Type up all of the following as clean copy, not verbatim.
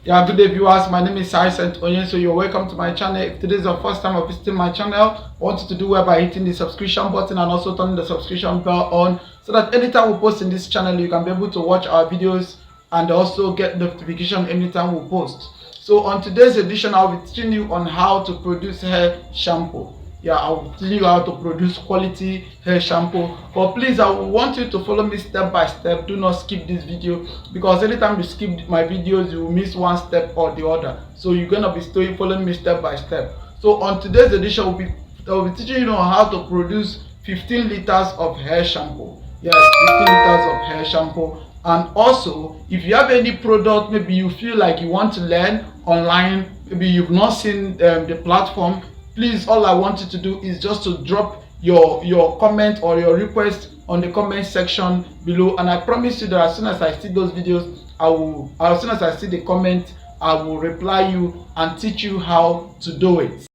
Yeah, good day viewers. My name is HAIR Shampoo. So you're welcome to my channel. If today is your first time of visiting my channel, I want you to do well by hitting the subscription button and also turning the subscription bell on so that anytime we post in this channel, you can be able to watch our videos and also get notification anytime we post. So on today's edition, I'll be teaching you on how to produce hair shampoo. Yeah, I'll tell you how to produce quality hair shampoo, but please, I want you to follow me step by step. Do not skip this video, because anytime you skip my videos, you will miss one step or the other. So you're gonna be still following me step by step. So on today's edition, I'll be teaching you on how to produce 15 liters of hair shampoo. Yes, 15 liters of hair shampoo. And also, if you have any product, maybe you feel like you want to learn online, maybe you've not seen the platform, please, all I want you to do is just to drop your comment or your request on the comment section below, and I promise you that as soon as I see those videos, as soon as I see the comment, I will reply you and teach you how to do it.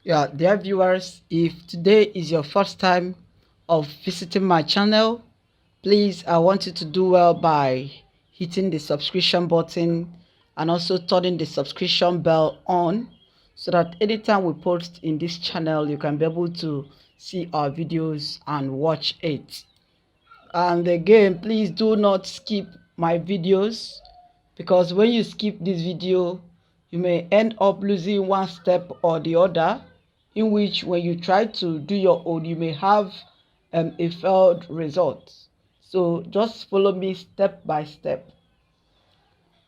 Yeah, dear viewers, if today is your first time of visiting my channel, please, I want you to do well by hitting the subscription button and also turning the subscription bell on so that anytime we post in this channel, you can be able to see our videos and watch it. And again, please do not skip my videos, because when you skip this video, you may end up losing one step or the other, in which when you try to do your own, you may have a failed result. So just follow me step by step.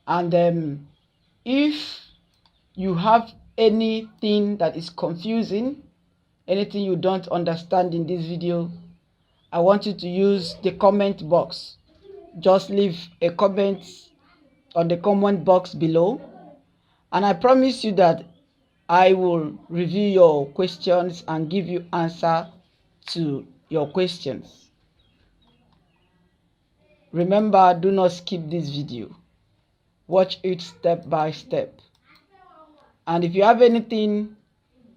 And if you have anything that is confusing, anything you don't understand in this video, I want you to use the comment box. Just leave a comment on the comment box below, and I promise you that I will review your questions and give you answer to your questions. Remember, do not skip this video. Watch it step by step. And if you have anything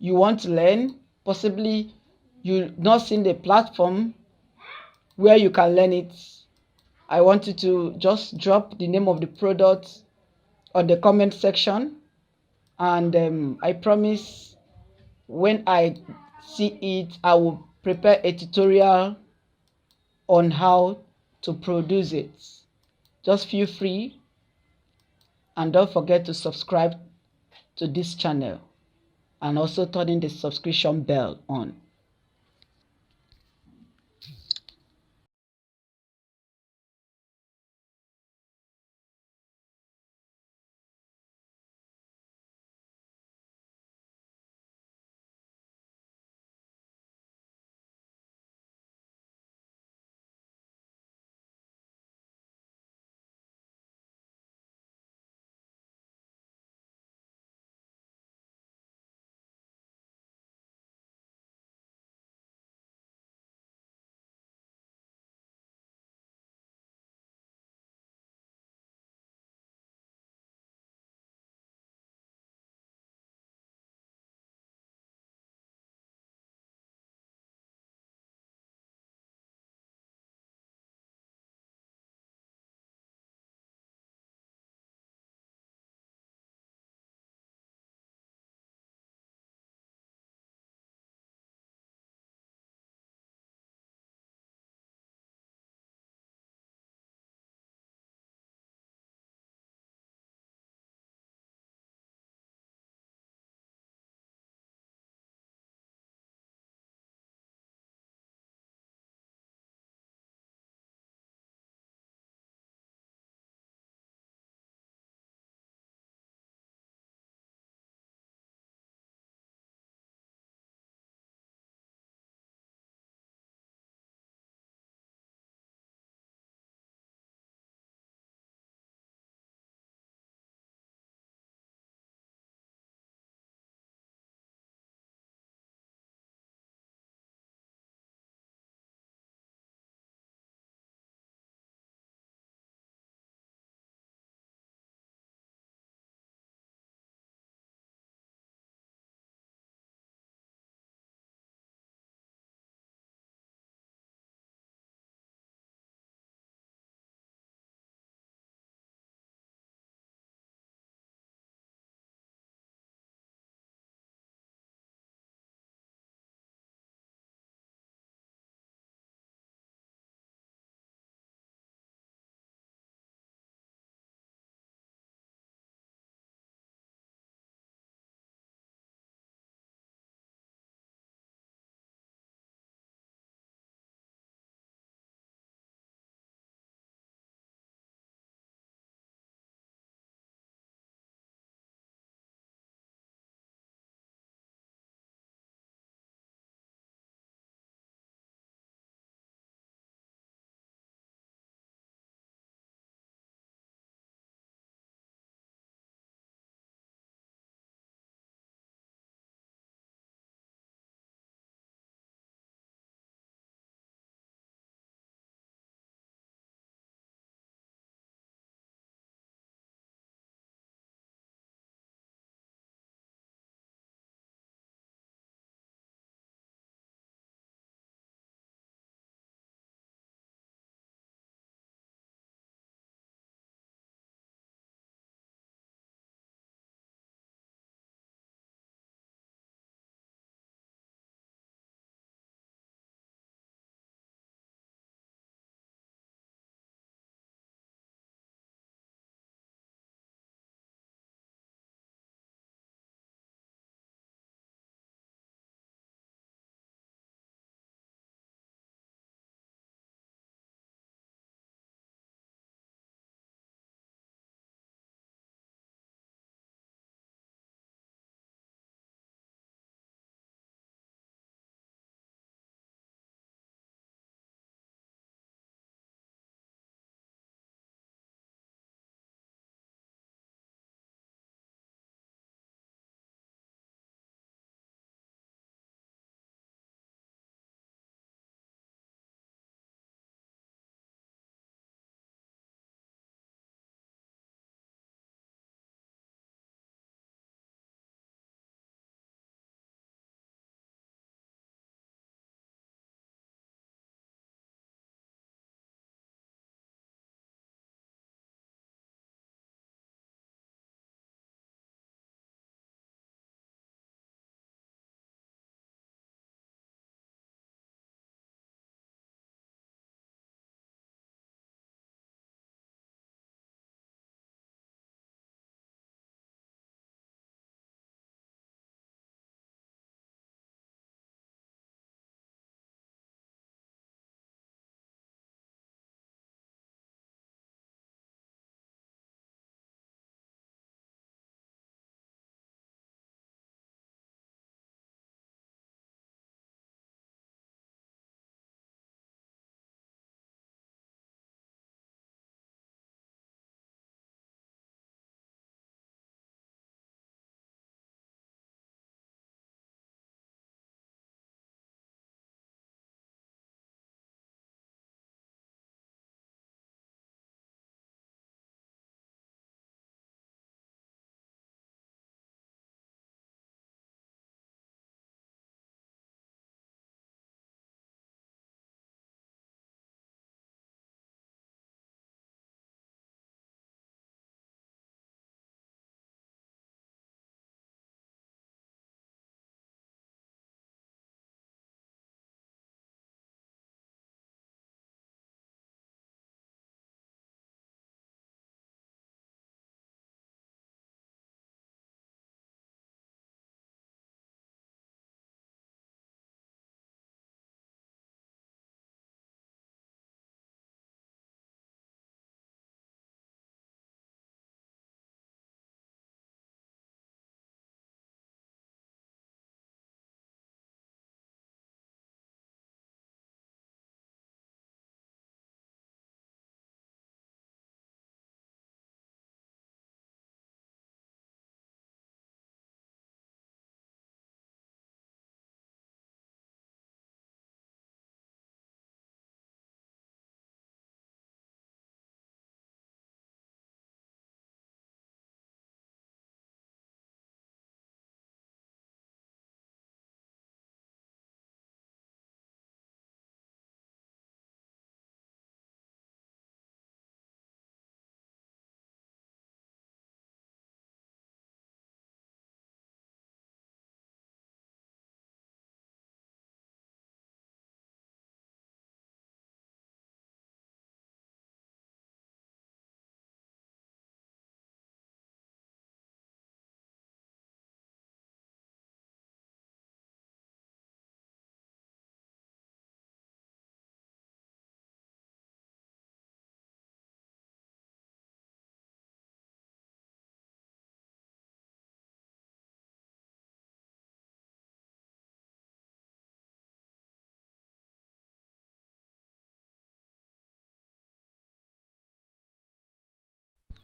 you want to learn, possibly you not seen the platform where you can learn it, I want you to just drop the name of the product on the comment section, and I promise when I see it, I will prepare a tutorial on how to produce it. Just feel free, and don't forget to subscribe to this channel and also turning the subscription bell on.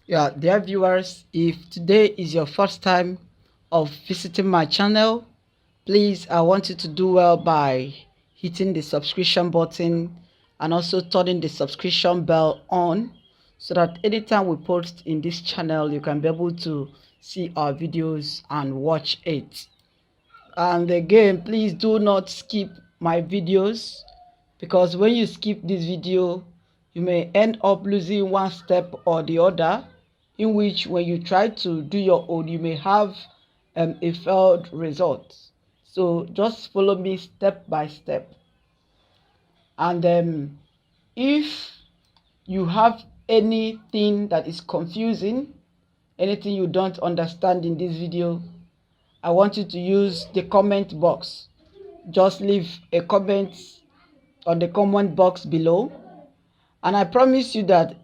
Yeah, dear viewers, if today is your first time of visiting my channel, please, I want you to do well by hitting the subscription button and also turning the subscription bell on so that anytime we post in this channel, you can be able to see our videos and watch it. And again, please do not skip my videos, because when you skip this video, you may end up losing one step or the other, in which when you try to do your own, you may have a failed result. So just follow me step by step. And if you have anything that is confusing, anything you don't understand in this video, I want you to use the comment box. Just leave a comment on the comment box below, and I promise you that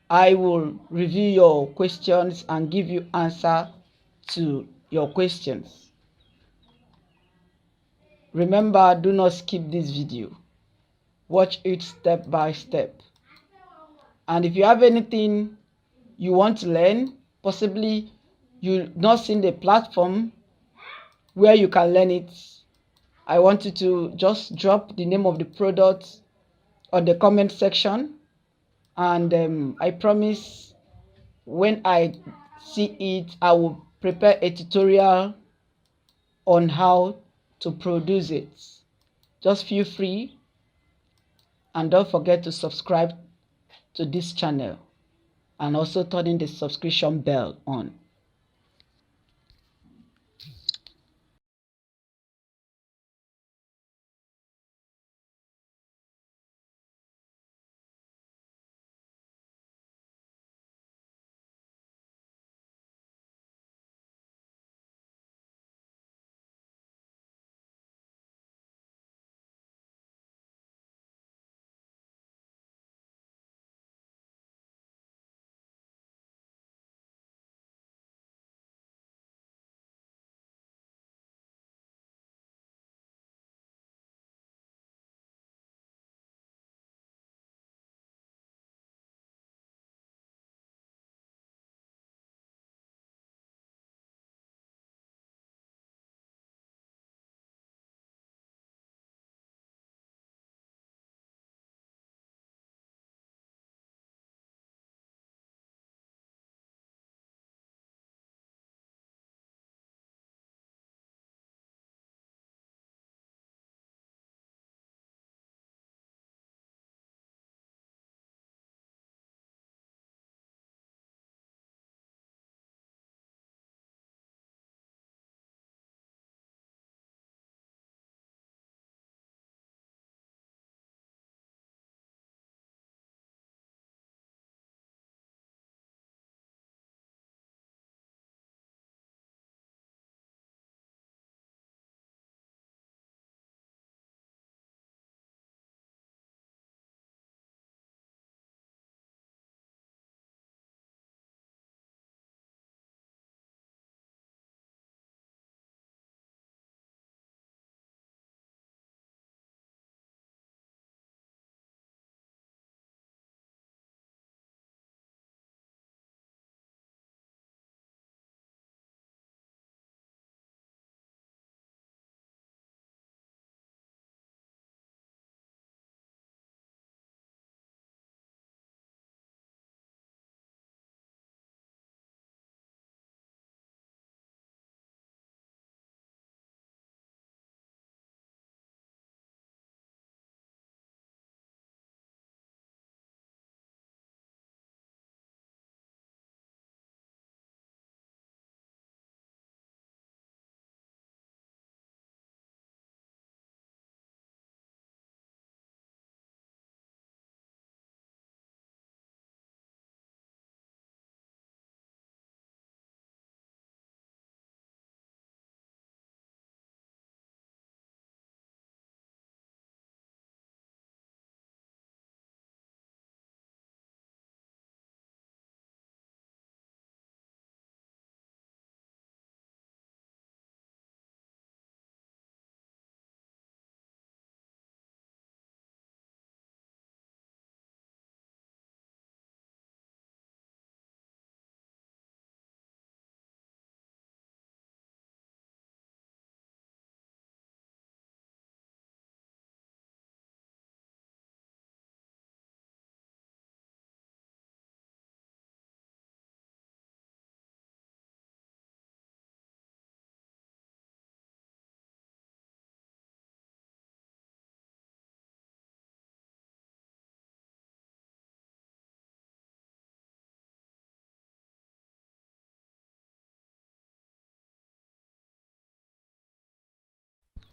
I will review your questions and give you answer to your questions. Remember, do not skip this video. Watch it step by step. And if you have anything you want to learn, possibly you've not seen the platform where you can learn it, I want you to just drop the name of the product on the comment section, and I promise when I see it, I will prepare a tutorial on how to produce it. Just feel free, and don't forget to subscribe to this channel and also turning the subscription bell on.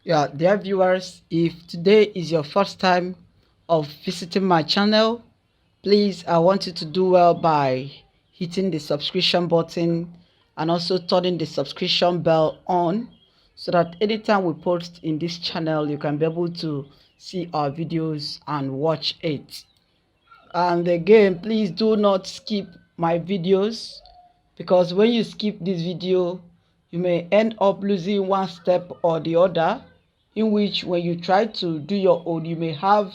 Yeah, dear viewers, if today is your first time of visiting my channel, please, I want you to do well by hitting the subscription button and also turning the subscription bell on so that anytime we post in this channel, you can be able to see our videos and watch it. And again, please do not skip my videos, because when you skip this video, you may end up losing one step or the other, in which when you try to do your own, you may have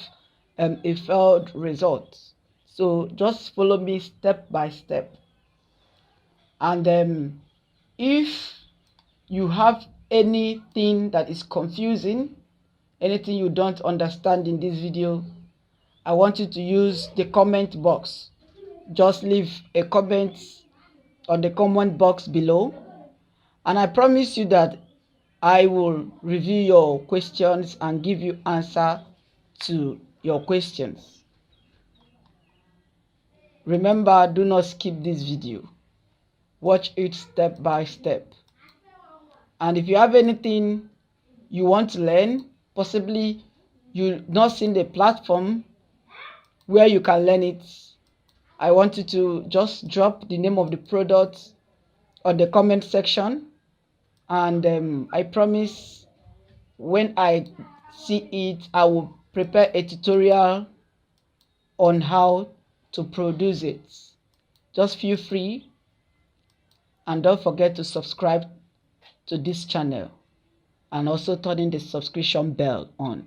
a failed result. So just follow me step by step. And if you have anything that is confusing, anything you don't understand in this video, I want you to use the comment box. Just leave a comment on the comment box below, and I promise you that I will review your questions and give you answer to your questions. Remember, do not skip this video. Watch it step by step. And if you have anything you want to learn, possibly you've not seen the platform where you can learn it, I want you to just drop the name of the product on the comment section, and I promise when I see it, I will prepare a tutorial on how to produce it. Just feel free, and don't forget to subscribe to this channel and also turning the subscription bell on.